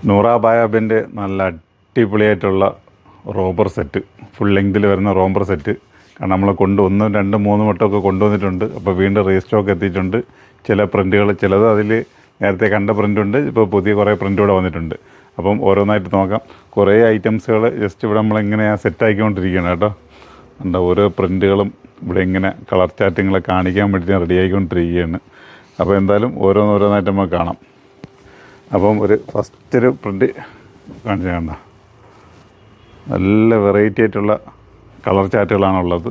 നൂറ ബായാബിൻ്റെ നല്ല അടിപൊളിയായിട്ടുള്ള robber set, full ലെങ്തിൽ വരുന്ന റോബർ സെറ്റ്. കാരണം നമ്മൾ ഒന്നും രണ്ടും മൂന്നും വട്ടമൊക്കെ കൊണ്ടുവന്നിട്ടുണ്ട്. അപ്പോൾ വീണ്ടും റീസ്റ്റോക്ക് എത്തിയിട്ടുണ്ട്. ചില പ്രിൻറ്റുകൾ, ചിലത് അതിൽ നേരത്തെ കണ്ട പ്രിൻ്റുണ്ട്, ഇപ്പോൾ പുതിയ കുറേ പ്രിൻ്റ് കൂടെ വന്നിട്ടുണ്ട്. അപ്പം ഓരോന്നായിട്ട് നോക്കാം. കുറേ ഐറ്റംസുകൾ ജസ്റ്റ് ഇവിടെ നമ്മളിങ്ങനെ സെറ്റാക്കിക്കൊണ്ടിരിക്കുകയാണ് കേട്ടോ. എന്താ ഓരോ പ്രിൻ്റുകളും ഇവിടെ ഇങ്ങനെ കളർ ചാറ്റിങ്ങളെ കാണിക്കാൻ വേണ്ടി റെഡി ആയിക്കൊണ്ടിരിക്കുകയാണ്. അപ്പോൾ എന്തായാലും ഓരോന്നായിട്ട് നമുക്ക് കാണാം. അപ്പം ഫസ്റ്റ് ഒരു പ്രിൻ്റ് കാണിച്ചു കണ്ട, നല്ല വെറൈറ്റി ആയിട്ടുള്ള കളർ ചാറ്റുകളാണുള്ളത്.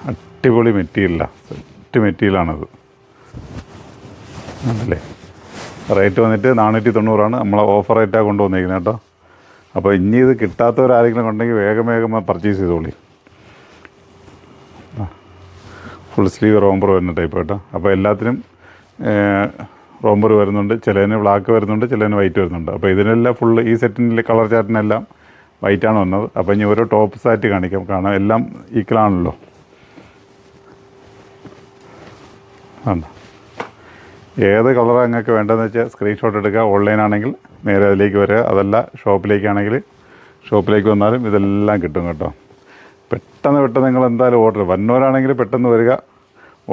അടിപൊളി മെറ്റീരിയലാണ്, സെറ്റ് മെറ്റീരിയലാണത്. ആണല്ലേ. റേറ്റ് വന്നിട്ട് 490 നമ്മളെ ഓഫർ റേറ്റാണ് കൊണ്ടുവന്നിരിക്കുന്നത് കേട്ടോ. അപ്പോൾ ഇനി ഇത് കിട്ടാത്തവരാരെങ്കിലും ഉണ്ടെങ്കിൽ വേഗം പർച്ചേസ് ചെയ്തോളി. ഫുൾ സ്ലീവ് റോംബർ വരുന്ന ടൈപ്പ് കേട്ടോ. അപ്പോൾ എല്ലാത്തിനും റോംബർ വരുന്നുണ്ട്. ചിലതിന് ബ്ലാക്ക് വരുന്നുണ്ട്, ചിലതിന് വൈറ്റ് വരുന്നുണ്ട്. അപ്പോൾ ഇതിനെല്ലാം ഫുള്ള് ഈ സെറ്റിൻ്റെ കളർ ചാർട്ടിനെല്ലാം വൈറ്റാണ് വന്നത്. അപ്പോൾ ഇനി ഓരോ ടോപ്സ് ആയിട്ട് കാണിക്കാം. കാരണം എല്ലാം ഈക്വലാണല്ലോ. ആണ് ഏത് കളറാണ് നിങ്ങൾക്ക് വേണ്ടതെന്ന് വെച്ചാൽ സ്ക്രീൻഷോട്ട് എടുക്കുക. ഓൺലൈനാണെങ്കിൽ നേരെ അതിലേക്ക് വരിക. അതല്ല ഷോപ്പിലേക്കാണെങ്കിൽ ഷോപ്പിലേക്ക് വന്നാലും ഇതെല്ലാം കിട്ടും കേട്ടോ. പെട്ടെന്ന് നിങ്ങൾ എന്തായാലും ഓർഡർ, വന്നവരാണെങ്കിൽ പെട്ടെന്ന് വരിക,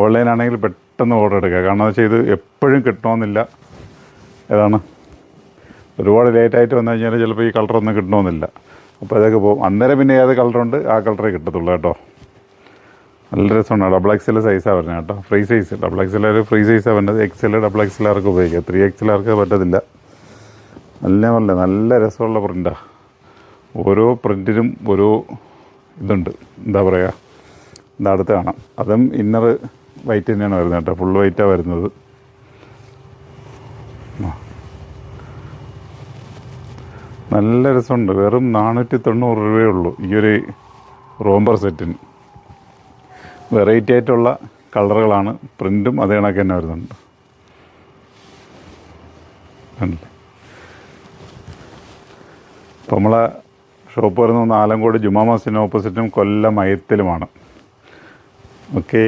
ഓൺലൈനാണെങ്കിൽ പെട്ടെന്ന് ഓർഡർ എടുക്കുക. കാരണം എന്ന് വെച്ചാൽ ഇത് എപ്പോഴും കിട്ടണമെന്നില്ല. ഏതാണ് ഒരുപാട് ലേറ്റായിട്ട് വന്നു കഴിഞ്ഞാൽ ചിലപ്പോൾ ഈ കളറൊന്നും കിട്ടണമെന്നില്ല. അപ്പോൾ അതൊക്കെ പോകും. അന്നേരം പിന്നെ ഏത് കളറുണ്ട് ആ കളറേ കിട്ടത്തുള്ളൂ കേട്ടോ. നല്ല രസമാണ്. ഡബിൾ എക്സൽ സൈസാണ് വരുന്നത് കേട്ടോ. Free size double XL free സൈസാണ് വരുന്നത്. XL ഡബിൾ XL ആർക്ക് ഉപയോഗിക്കാം, 3XL ആർക്ക് പറ്റത്തില്ല. നല്ല രസമുള്ള പ്രിൻ്റാണ്. ഓരോ പ്രിൻറ്റിനും ഓരോ ഇതുണ്ട്, എന്താ പറയുക, ഇത് അടുത്ത് കാണാം. അതും ഇന്നർ വൈറ്റ് തന്നെയാണ് വരുന്നത് കേട്ടോ. ഫുൾ വൈറ്റാണ് വരുന്നത്. നല്ല രസമുണ്ട്. വെറും 490 രൂപയേ ഉള്ളൂ ഈ ഒരു റോംബർ സെറ്റിന്. വെറൈറ്റി ആയിട്ടുള്ള കളറുകളാണ്. പ്രിൻറ്റും അതേ കണക്ക് തന്നെ വരുന്നുണ്ട്. ആണല്ലേ. അപ്പോൾ നമ്മളെ ഷോപ്പ് വരുന്നത് ആലങ്കോട് ജുമാ മസ്ജിദിന് ഓപ്പോസിറ്റും കൊല്ലം മയത്തിലുമാണ്. ഓക്കെ.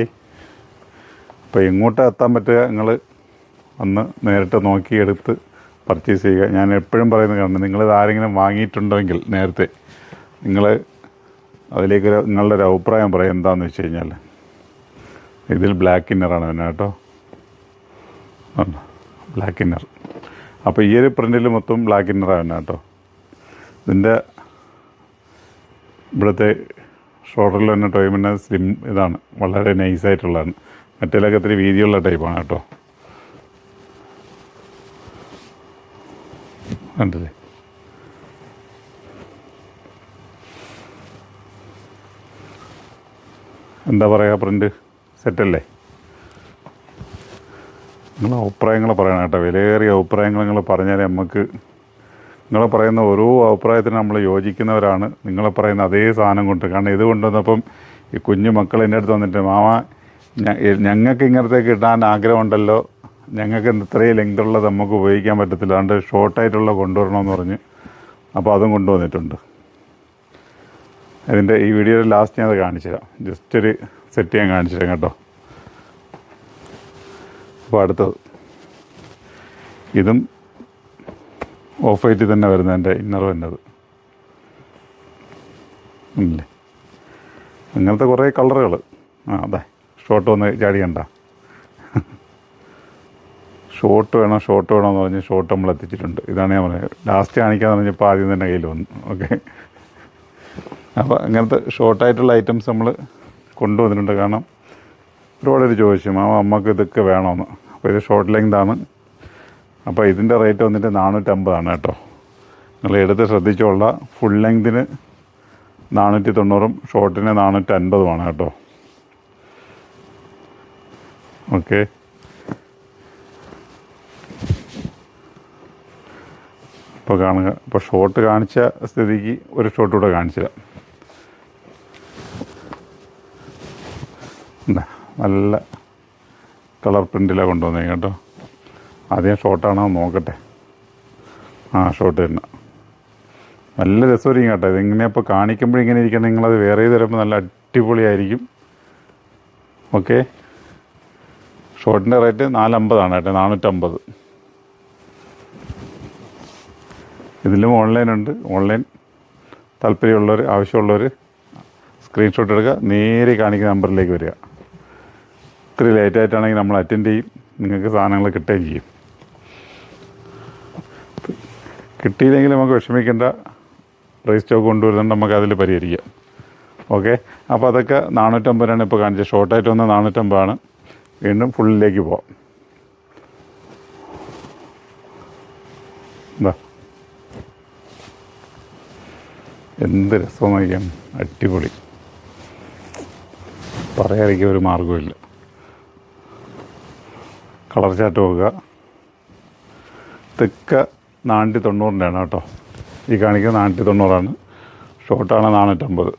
അപ്പോൾ എങ്ങോട്ട് എത്താൻ പറ്റുക, നിങ്ങൾ വന്ന് നേരിട്ട് നോക്കിയെടുത്ത് പർച്ചേസ് ചെയ്യുക. ഞാൻ എപ്പോഴും പറയുന്നത് കാരണം നിങ്ങളിത് ആരെങ്കിലും വാങ്ങിയിട്ടുണ്ടെങ്കിൽ നേരത്തെ നിങ്ങൾ അതിലേക്ക് നിങ്ങളുടെ ഒരു അഭിപ്രായം പറയാം. എന്താണെന്ന് വെച്ച് കഴിഞ്ഞാൽ ഇതിൽ ബ്ലാക്ക് ഇന്നറാണ് പിന്നെ കേട്ടോ. Black inner. അപ്പോൾ ഈ ഒരു പ്രിൻറ്റിൽ മൊത്തം ബ്ലാക്ക് ഇന്നറാണ് പിന്നെ കേട്ടോ. ഇതിൻ്റെ ഇവിടുത്തെ ഷോൾഡറിൽ തന്നെ ടൈമിൻ്റെ സ്ലിം ഇതാണ്, വളരെ നൈസായിട്ടുള്ളതാണ്. മറ്റേലൊക്കെ ഇത്തിരി വീതിയുള്ള ടൈപ്പാണ് കേട്ടോ. കണ്ടില്ലേ. എന്താ പറയുക, പ്രിൻ്റ് സെറ്റല്ലേ. നിങ്ങൾ അഭിപ്രായങ്ങൾ പറയണം കേട്ടോ. വിലയേറിയ അഭിപ്രായങ്ങൾ നിങ്ങൾ പറഞ്ഞാലേ നമുക്ക്, നിങ്ങൾ പറയുന്ന ഓരോ അഭിപ്രായത്തിന് നമ്മൾ യോജിക്കുന്നവരാണ്. നിങ്ങൾ പറയുന്ന അതേ സാധനം കൊണ്ട്. കാരണം ഇത് കൊണ്ടുവന്നപ്പം ഈ കുഞ്ഞു മക്കൾ എൻ്റെ അടുത്ത് വന്നിട്ട്, മാമ ഞങ്ങൾക്ക് ഇങ്ങനത്തെ കിട്ടാൻ ആഗ്രഹമുണ്ടല്ലോ, ഞങ്ങൾക്ക് ഇത്രയും ലെങ്തുള്ളത് നമുക്ക് ഉപയോഗിക്കാൻ പറ്റത്തില്ല, അതുകൊണ്ട് ഷോർട്ടായിട്ടുള്ള കൊണ്ടുവരണമെന്ന് പറഞ്ഞ്. അപ്പോൾ അതും കൊണ്ടുവന്നിട്ടുണ്ട്. അതിൻ്റെ ഈ വീഡിയോയുടെ ലാസ്റ്റ് ഞാൻ അത് കാണിച്ചു തരാം. ജസ്റ്റ് ഒരു സെറ്റ് ഞാൻ കാണിച്ചു തരാം കേട്ടോ. അപ്പോൾ അടുത്തത് ഇതും ഓഫ് വൈറ്റ് തന്നെ വരുന്നത്, എൻ്റെ ഇന്നർ വരുന്നത്. ഇല്ലേ, അങ്ങനത്തെ കുറേ കളറുകൾ. അതെ, ഷോർട്ട് വന്ന് ചാടിയണ്ട. ഷോർട്ട് വേണമെന്ന് പറഞ്ഞ് ഷോർട്ട് നമ്മൾ എത്തിച്ചിട്ടുണ്ട്. ഇതാണ് ഞാൻ പറഞ്ഞത്. ലാസ്റ്റ് കാണിക്കാന്ന് പറഞ്ഞപ്പോൾ ആദ്യം തന്നെ കയ്യിൽ വന്നു. ഓക്കെ. അപ്പോൾ അങ്ങനത്തെ ഷോർട്ടായിട്ടുള്ള ഐറ്റംസ് നമ്മൾ കൊണ്ടുവന്നിട്ടുണ്ട്. കാരണം ഒരുപാട് ചോദിച്ചു, അമ്മക്ക് ഇതൊക്കെ വേണമെന്ന്. അപ്പോൾ ഇത് ഷോർട്ട് ലെങ്താണ്. അപ്പോൾ ഇതിൻ്റെ റേറ്റ് വന്നിട്ട് 450 കേട്ടോ. നിങ്ങൾ എടുത്ത് ശ്രദ്ധിച്ചോളാം. ഫുൾ ലെങ്തിന് 490, ഷോർട്ടിന് 450 കേട്ടോ. ഓക്കെ. ഇപ്പോൾ കാണുക. ഇപ്പോൾ ഷോർട്ട് കാണിച്ച സ്ഥിതിക്ക് ഒരു ഷോർട്ട് കൂടെ കാണിച്ചില്ല. നല്ല കളർ പ്രിൻറ്റിലാണ് കൊണ്ടുവന്നേ കേട്ടോ. ആദ്യം ഷോർട്ടാണോ നോക്കട്ടെ. ഷോർട്ട് തന്നെ. നല്ല രസമായിരിക്കും കേട്ടോ. ഇതിങ്ങനെ ഇപ്പോൾ കാണിക്കുമ്പോഴിങ്ങനെ ഇരിക്കണം. നിങ്ങളത് വേറെ തരുമ്പോൾ നല്ല അടിപൊളിയായിരിക്കും. ഓക്കെ. ഷോർട്ടിൻ്റെ റേറ്റ് 450 കേട്ടോ, 450. ഇതിലും ഓൺലൈനുണ്ട്. ഓൺലൈൻ താല്പര്യമുള്ളവർ, ആവശ്യമുള്ളവർ സ്ക്രീൻഷോട്ട് എടുക്കുക, നേരെ കാണിക്കുന്ന നമ്പറിലേക്ക് വരിക. ഇത്തിരി ലേറ്റായിട്ടാണെങ്കിൽ നമ്മൾ അറ്റൻഡ് ചെയ്യും, നിങ്ങൾക്ക് സാധനങ്ങൾ കിട്ടുകയും ചെയ്യും. കിട്ടിയില്ലെങ്കിൽ നമുക്ക് വിഷമിക്കേണ്ട, പ്രൈസ് സ്റ്റോക്ക് കൊണ്ടുവരുന്നുണ്ട്, നമുക്ക് അതിൽ പരിഹരിക്കാം. ഓക്കെ, അപ്പോൾ അതൊക്കെ 450 ഇപ്പോൾ കാണിച്ചത്. ഷോർട്ടായിട്ട് വന്ന് 450. വീണ്ടും ഫുള്ളിലേക്ക് പോവാം. എന്താ എന്ത് രസം നോക്കിയാൽ, അടിപൊളി, പറയാതിരിക്കാൻ ഒരു മാർഗ്ഗമില്ല. കളർ ചാർട്ട് നോക്കുക. തെക്ക 490 കേട്ടോ. ഈ കാണിക്കുന്നത് 490. ഷോർട്ടാണ് 450.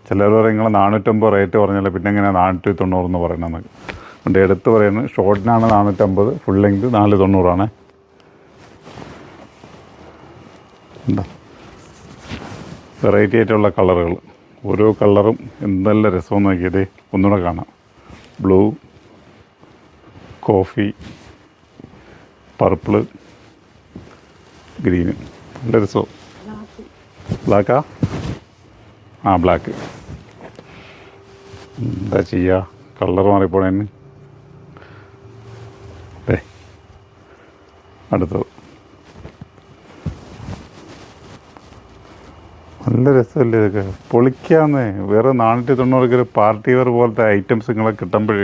ചിലർ പറയും നിങ്ങൾ 450 റേറ്റ് പറഞ്ഞാൽ പിന്നെ എങ്ങനെയാണ് 490 എന്ന് പറയണമെന്നൊക്കെ. അതുകൊണ്ട് എടുത്ത് പറയുന്നത് ഷോർട്ടിനാണ് 450, ഫുൾ ലെങ്ത് 490. എന്താ വെറൈറ്റി ആയിട്ടുള്ള കളറുകൾ, ഓരോ കളറും എന്തെല്ലാം രസമെന്ന് നോക്കിയത്. ഒന്നുകൂടെ കാണാം. ബ്ലൂ, കോഫി, പർപ്പിള്, ഗ്രീന്, നല്ല രസവും. ബ്ലാക്കാ? ആ, ബ്ലാക്ക്. എന്താ ചെയ്യുക, കളർ മാറിപ്പോണേന്. അടുത്തത് നല്ല രസമല്ലേ ഇതൊക്കെ, പൊളിക്കാന്നേ. വേറെ 490 ഒരു പാർട്ടി വെയർ പോലത്തെ ഐറ്റംസ് നിങ്ങളെ കിട്ടുമ്പോൾ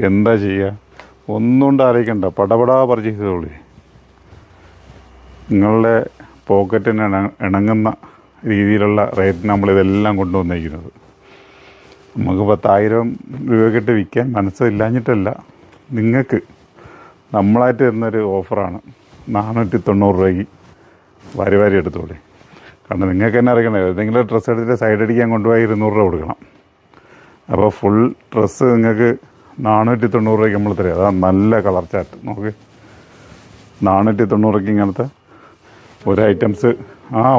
എന്താ ചെയ്യുക, ഒന്നുകൊണ്ട് ആലോചിക്കണ്ട, പടപടാ പർച്ചേസ് ചെയ്തോളൂ. നിങ്ങളുടെ പോക്കറ്റിന് ഇണങ്ങുന്ന രീതിയിലുള്ള റേറ്റിന് നമ്മളിതെല്ലാം കൊണ്ടുവന്നിരിക്കുന്നത്. നമുക്ക് 10,000 രൂപയ്ക്കിട്ട് വിൽക്കാൻ മനസ്സില്ലാഞ്ഞിട്ടല്ല, നിങ്ങൾക്ക് നമ്മളായിട്ട് തരുന്നൊരു ഓഫറാണ്. 490 രൂപയ്ക്ക് വാരി വാരി എടുത്തോളൂ. കാരണം നിങ്ങൾക്ക് തന്നെ അറിയണേ, ഏതെങ്കിലും ഡ്രസ്സ് എടുത്തിട്ട് സൈഡ് അടിക്കാൻ കൊണ്ടുപോയി 200 രൂപ കൊടുക്കണം. അപ്പോൾ ഫുൾ ഡ്രസ്സ് നിങ്ങൾക്ക് 490 രൂപയ്ക്ക് നമ്മൾ തരാം. അതാണ് നല്ല കളർ ചാർട്ട്. നോക്ക്, 490 രൂപയ്ക്ക് ഇങ്ങനത്തെ ഒരു ഐറ്റംസ്.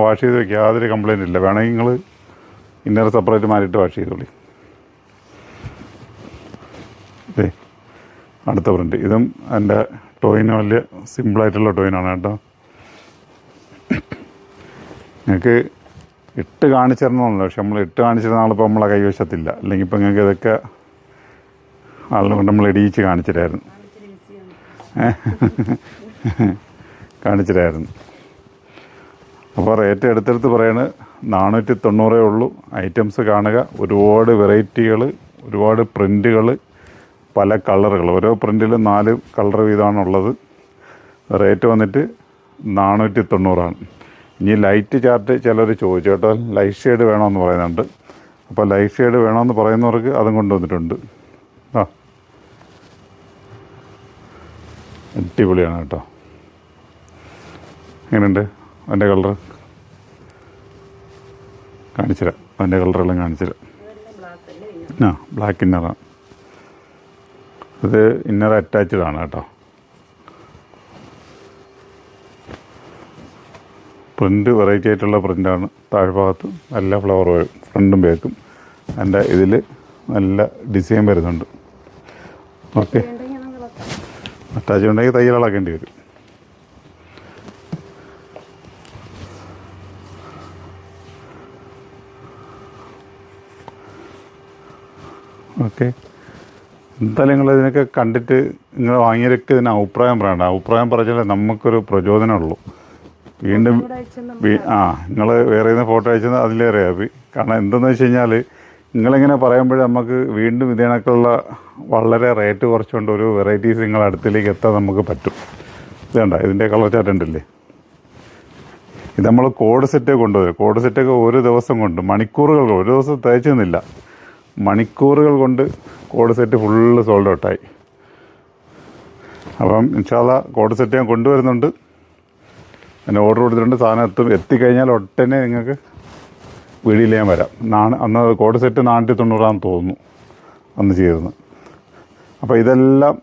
വാഷ് ചെയ്ത് വയ്ക്കുക, യാതൊരു കംപ്ലയിൻ്റ് ഇല്ല. വേണമെങ്കിൽ നിങ്ങൾ ഇന്നർ സെപ്പറേറ്റ് മാറിയിട്ട് വാഷ് ചെയ്തോളി. അടുത്ത പ്രിൻ്റ്, ഇതും എൻ്റെ ടോയിന് വലിയ സിമ്പിളായിട്ടുള്ള ടോയിനാണ് കേട്ടോ. നിങ്ങൾക്ക് ഇട്ട് കാണിച്ചു തരണമെന്നല്ല, പക്ഷെ നമ്മൾ ഇട്ട് കാണിച്ചിരുന്ന ആളിപ്പോൾ നമ്മളെ കൈവശത്തില്ല. അല്ലെങ്കിൽ ഇപ്പോൾ നിങ്ങൾക്ക് ഇതൊക്കെ ആളിനെ കൊണ്ട് നമ്മൾ ഇടിയിച്ച് കാണിച്ചിട്ടായിരുന്നു. അപ്പോൾ റേറ്റ് എടുത്തെടുത്ത് പറയുന്നത് 490 ഉള്ളൂ. ഐറ്റംസ് കാണുക, ഒരുപാട് വെറൈറ്റികൾ, ഒരുപാട് പ്രിൻ്റുകൾ, പല കളറുകൾ. ഓരോ പ്രിൻറ്റിലും 4 കളർ വീതമാണുള്ളത്. റേറ്റ് വന്നിട്ട് 490. ഇനി ലൈറ്റ് ചാർട്ട് ചിലർ ചോദിച്ചു കേട്ടോ, ലൈറ്റ് ഷെയ്ഡ് വേണമെന്ന് പറയുന്നുണ്ട്. അപ്പോൾ ലൈറ്റ് ഷെയ്ഡ് വേണമെന്ന് പറയുന്നവർക്ക് അതും കൊണ്ടുവന്നിട്ടുണ്ട്. അടിപൊളിയാണ് കേട്ടോ. എങ്ങനെയുണ്ട് അതിൻ്റെ കളർ? കാണിച്ചുതരാം, അതിൻ്റെ കളറെല്ലാം കാണിച്ചുതരാം. ബ്ലാക്ക് ഇന്നറാണ് ഇത്. ഇന്നർ അറ്റാച്ച്ഡ് ആണ് കേട്ടോ. പ്രിൻ്റ് വെറൈറ്റി ആയിട്ടുള്ള പ്രിൻ്റാണ്. താഴ്ഭാഗത്ത് നല്ല ഫ്ലവർ വരും, ഫ്രണ്ടും ബാക്കും. എൻ്റെ ഇതിൽ നല്ല ഡിസൈൻ വരുന്നുണ്ട്. ഓക്കെ, അറ്റാച്ച് ഉണ്ടെങ്കിൽ തയ്യലാക്കേണ്ടി വരും. ഓക്കെ, എന്തായാലും നിങ്ങൾ ഇതിനൊക്കെ കണ്ടിട്ട് നിങ്ങൾ വാങ്ങിയവരൊക്കെ ഇതിന് അഭിപ്രായം പറയണ്ട. അഭിപ്രായം പറഞ്ഞാലേ നമുക്കൊരു പ്രചോദനമുള്ളൂ. വീണ്ടും നിങ്ങൾ വേറെ ഫോട്ടോ അയച്ചത് അതിലേറെ കാരണം എന്തെന്ന് വെച്ച് കഴിഞ്ഞാൽ നിങ്ങളിങ്ങനെ പറയുമ്പോൾ നമുക്ക് വീണ്ടും ഇതിനൊക്കെയുള്ള വളരെ റേറ്റ് കുറച്ചുകൊണ്ട് ഒരു വെറൈറ്റീസ് നിങ്ങളുടെ അടുത്തിലേക്ക് എത്താൻ നമുക്ക് പറ്റും. ഇതുണ്ട, ഇതിൻ്റെ കളർ ചാർട്ട് ഉണ്ടല്ലേ, ഇത് നമ്മൾ കോഡ് സെറ്റ് കൊണ്ടുപോയി. കോഡ് സെറ്റൊക്കെ ഒരു ദിവസം കൊണ്ട്, മണിക്കൂറുകൾ, ഒരു ദിവസം തയ്ച്ചെന്നില്ല, മണിക്കൂറുകൾ കൊണ്ട് കോഡ് സെറ്റ് ഫുള്ള് സോൾഡ് ഔട്ടായി. അപ്പം ഇൻഷാ അല്ലാഹ് കോഡ് സെറ്റ് ഞാൻ കൊണ്ടുവരുന്നുണ്ട്. ഞാൻ ഓർഡർ കൊടുത്തിട്ടുണ്ട്. സാധനം എത്തിക്കഴിഞ്ഞാൽ ഒട്ടനെ നിങ്ങൾക്ക് വീഡിയോയിൽ ഞാൻ വരാം. അന്ന് കോഡ് സെറ്റ് 490 തോന്നുന്നു അന്ന് ചെയ്തിരുന്നു. അപ്പോൾ ഇതെല്ലാം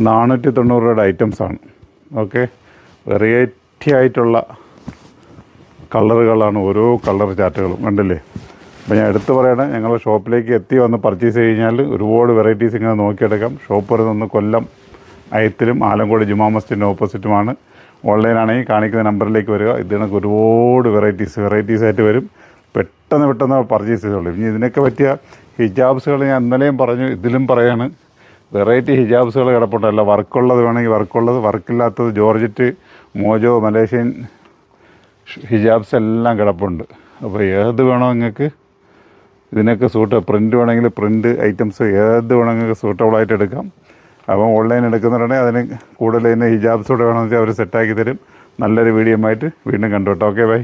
490 രൂപയുടെ ഐറ്റംസാണ്. ഓക്കെ, വെറൈറ്റി ആയിട്ടുള്ള കളറുകളാണ് ഓരോ കളർ ചാർട്ടുകളും. കണ്ടില്ലേ, അപ്പോൾ ഞാൻ എടുത്തു പറയണം, ഞങ്ങളുടെ ഷോപ്പിലേക്ക് എത്തി വന്ന് പർച്ചേസ് കഴിഞ്ഞാൽ ഒരുപാട് വെറൈറ്റീസ് ഇങ്ങനെ നോക്കിയെടുക്കാം. ഷോപ്പ് വരുന്നത് കൊല്ലം അയത്തിലും ആലങ്കോട് ജുമാ മസ്ജിദിൻ്റെ ഓപ്പോസിറ്റുമാണ്. ഓൺലൈനാണെങ്കിൽ കാണിക്കുന്ന നമ്പറിലേക്ക് വരിക. ഇതിനൊക്കെ ഒരുപാട് വെറൈറ്റീസ് ആയിട്ട് വരും. പെട്ടെന്ന് പർച്ചേസ് ചെയ്തോളൂ. ഇനി ഇതിനൊക്കെ പറ്റിയ ഹിജാബ്സുകൾ ഞാൻ ഇന്നലെയും പറഞ്ഞു, ഇതിലും പറയാണ്. വെറൈറ്റി ഹിജാബ്സുകൾ കിടപ്പുണ്ടല്ലോ. വർക്കുള്ളത് വേണമെങ്കിൽ വർക്കുള്ളത്, വർക്കില്ലാത്തത് ജോർജറ്റ്, മോജോ, മലേഷ്യൻ ഹിജാബ്സ് എല്ലാം കിടപ്പുണ്ട്. അപ്പോൾ ഏത് വേണോ നിങ്ങൾക്ക് ഇതിനൊക്കെ പ്രിൻ്റ് വേണമെങ്കിൽ പ്രിൻ്റ് ഐറ്റംസ് ഏത് വേണമെങ്കിൽ നിങ്ങൾക്ക് സൂട്ടബിളായിട്ട് എടുക്കാം. അപ്പം ഓൺലൈൻ എടുക്കുന്നുണ്ടെങ്കിൽ അതിന് കൂടുതൽ തന്നെ ഹിജാബ്സ് കൂടെ വേണമെന്ന് വെച്ചാൽ അവർ സെറ്റാക്കി തരും. നല്ലൊരു വീഡിയോ ആയിട്ട് വീണ്ടും കണ്ടു കേട്ടോ. Okay bye.